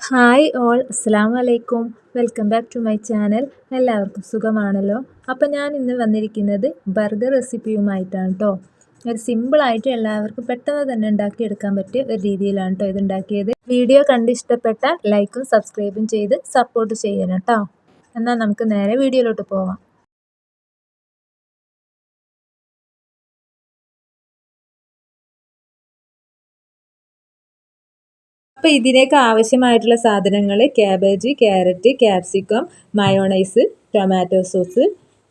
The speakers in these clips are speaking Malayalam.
ഹായ് ഓൾ, അസ്സലാമു അലൈക്കും. Welcome back to my channel. എല്ലാവർക്കും സുഖമാണല്ലോ. അപ്പം ഞാൻ ഇന്ന് വന്നിരിക്കുന്നത് ബർഗർ റെസിപ്പിയുമായിട്ടാണ് കേട്ടോ. ഒരു സിമ്പിളായിട്ട് എല്ലാവർക്കും പെട്ടെന്ന് തന്നെ ഉണ്ടാക്കിയെടുക്കാൻ പറ്റിയ ഒരു രീതിയിലാണ് കേട്ടോ ഇത് ഉണ്ടാക്കിയത്. വീഡിയോ കണ്ട് ഇഷ്ടപ്പെട്ട ലൈക്കും സബ്സ്ക്രൈബും ചെയ്ത് സപ്പോർട്ട് ചെയ്യണം കേട്ടോ. എന്നാൽ നമുക്ക് നേരെ വീഡിയോയിലോട്ട് പോവാം. അപ്പോൾ ഇതിലേക്ക് ആവശ്യമായിട്ടുള്ള സാധനങ്ങൾ cabbage, carrot, capsicum, mayonnaise, tomato sauce,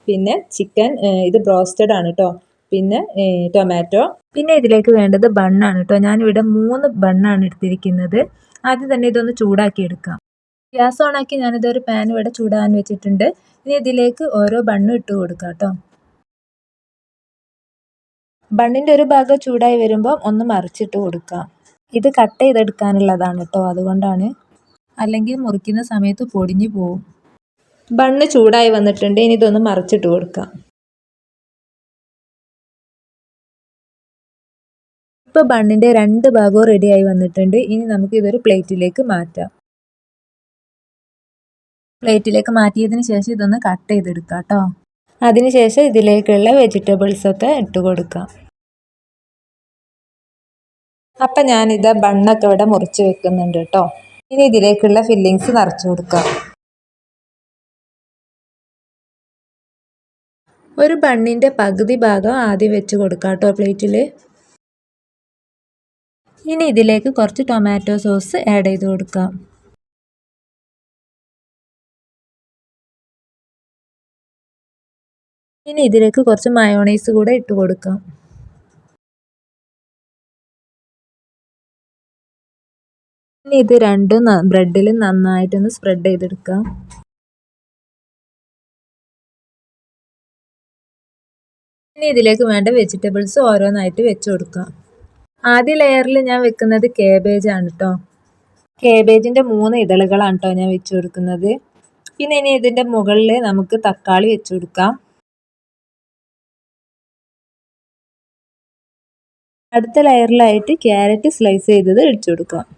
പിന്നെ ചിക്കൻ, ഇത് ബ്രോസ്റ്റഡ് ആണ് കേട്ടോ, പിന്നെ ടൊമാറ്റോ, പിന്നെ ഇതിലേക്ക് വേണ്ടത് ബണ്ണാണ് കേട്ടോ. ഞാനിവിടെ 3 ബണ്ണാണ് എടുത്തിരിക്കുന്നത്. ആദ്യം തന്നെ ഇതൊന്ന് ചൂടാക്കി എടുക്കാം. ഗ്യാസ് ഓണാക്കി ഞാനിതൊരു പാൻ ഇവിടെ ചൂടാൻ വെച്ചിട്ടുണ്ട്. ഇനി ഇതിലേക്ക് ഓരോ ബണ്ണും ഇട്ട് കൊടുക്കാം കേട്ടോ. ബണ്ണിൻ്റെ ഒരു ഭാഗം ചൂടായി വരുമ്പോൾ ഒന്ന് മറിച്ചിട്ട് കൊടുക്കാം. ഇത് കട്ട് ചെയ്തെടുക്കാനുള്ളതാണ് കേട്ടോ, അതുകൊണ്ടാണ്, അല്ലെങ്കിൽ മുറിക്കുന്ന സമയത്ത് പൊടിഞ്ഞു പോവും. ബണ്ണ് ചൂടായി വന്നിട്ടുണ്ട്. ഇനി ഇതൊന്ന് മറിച്ചിട്ട് കൊടുക്കാം. ഇപ്പോൾ ബണ്ണിൻ്റെ 2 ഭാഗവും റെഡിയായി വന്നിട്ടുണ്ട്. ഇനി നമുക്ക് ഇതൊരു പ്ലേറ്റിലേക്ക് മാറ്റാം. പ്ലേറ്റിലേക്ക് മാറ്റിയതിന് ശേഷം ഇതൊന്ന് കട്ട് ചെയ്തെടുക്കാം കേട്ടോ. അതിനുശേഷം ഇതിലേക്കുള്ള വെജിറ്റബിൾസൊക്കെ ഇട്ട് കൊടുക്കാം. അപ്പം ഞാനിത് ബണ്ണൊക്കെ ഇവിടെ മുറിച്ച് വെക്കുന്നുണ്ട് കേട്ടോ. ഇനി ഇതിലേക്കുള്ള ഫില്ലിങ്സ് നിറച്ച് കൊടുക്കാം. ഒരു ബണ്ണിൻ്റെ പകുതി ഭാഗം ആദ്യം വെച്ച് കൊടുക്കാം കേട്ടോ പ്ലേറ്റിൽ. ഇനി ഇതിലേക്ക് കുറച്ച് ടൊമാറ്റോ സോസ് ആഡ് ചെയ്ത് കൊടുക്കാം. ഇനി ഇതിലേക്ക് കുറച്ച് മയോണൈസ് കൂടെ ഇട്ട് കൊടുക്കാം. ഇനി ഇത് രണ്ടും ബ്രെഡിൽ നന്നായിട്ടൊന്ന് സ്പ്രെഡ് ചെയ്തെടുക്കാം. ഇനി ഇതിലേക്ക് വേണ്ട വെജിറ്റബിൾസ് ഓരോന്നായിട്ട് വെച്ച് കൊടുക്കാം. ആദ്യ ലെയറിൽ ഞാൻ വെക്കുന്നത് കേബേജ് ആണ് കേട്ടോ. കേബേജിൻ്റെ 3 ഇതളുകളാണ് കേട്ടോ ഞാൻ വെച്ച് കൊടുക്കുന്നത്. പിന്നെ ഇനി ഇതിൻ്റെ മുകളിൽ നമുക്ക് തക്കാളി വെച്ച് കൊടുക്കാം. അടുത്ത ലെയറിലായിട്ട് ക്യാരറ്റ് സ്ലൈസ് ചെയ്തത് ഇടിച്ചു കൊടുക്കാം.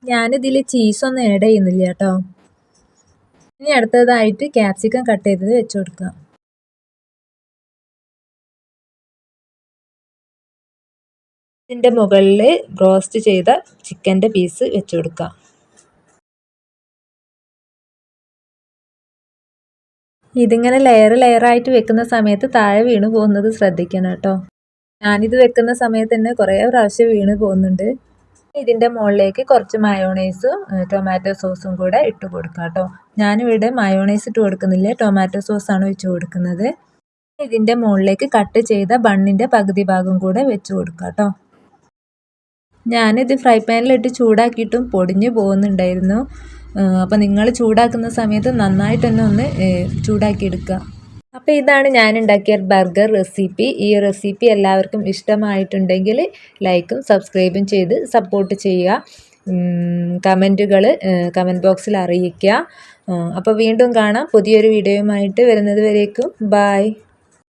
ഞാനിതിൽ ചീസൊന്നും ആഡ് ചെയ്യുന്നില്ല കേട്ടോ. ഇനി അടുത്തതായിട്ട് ക്യാപ്സിക്കം കട്ട് ചെയ്തത് വെച്ച് കൊടുക്കാം. ഇതിൻ്റെ മുകളിൽ റോസ്റ്റ് ചെയ്ത ചിക്കൻ്റെ പീസ് വെച്ച് കൊടുക്കാം. ഇതിങ്ങനെ ലെയറായിട്ട് വെക്കുന്ന സമയത്ത് താഴെ വീണ് പോകുന്നത് ശ്രദ്ധിക്കണം കേട്ടോ. ഞാനിത് വെക്കുന്ന സമയത്ത് തന്നെ കുറേ പ്രാവശ്യം വീണ് പോകുന്നുണ്ട്. ഇതിൻ്റെ മുകളിലേക്ക് കുറച്ച് മയോണൈസും ടൊമാറ്റോ സോസും കൂടെ ഇട്ട് കൊടുക്കാം കേട്ടോ. ഞാനിവിടെ മയോണൈസ് ഇട്ട് കൊടുക്കുന്നില്ല, ടൊമാറ്റോ സോസാണ് വെച്ച് കൊടുക്കുന്നത്. ഇതിൻ്റെ മുകളിലേക്ക് കട്ട് ചെയ്ത ബണ്ണിൻ്റെ പകുതി ഭാഗം കൂടെ വെച്ച് കൊടുക്കാം കേട്ടോ. ഞാനിത് ഫ്രൈ പാനിലിട്ട് ചൂടാക്കിയിട്ടും പൊടിഞ്ഞു പോകുന്നുണ്ടായിരുന്നു. അപ്പോൾ നിങ്ങൾ ചൂടാക്കുന്ന സമയത്ത് നന്നായിട്ട് തന്നെ ഒന്ന് ചൂടാക്കി എടുക്കുക. അപ്പോൾ ഇതാണ് ഞാൻ ഉണ്ടാക്കിയ ബർഗർ റെസിപ്പി. ഈ റെസിപ്പി എല്ലാവർക്കും ഇഷ്ടമായിട്ടുണ്ടെങ്കിൽ ലൈക്കും സബ്സ്ക്രൈബും ചെയ്ത് സപ്പോർട്ട് ചെയ്യുക. കമൻറ്റുകൾ കമൻറ്റ് ബോക്സിൽ അറിയിക്കുക. അപ്പോൾ വീണ്ടും കാണാം പുതിയൊരു വീഡിയോയുമായിട്ട്. വരുന്നത് വരേക്കും ബായ്.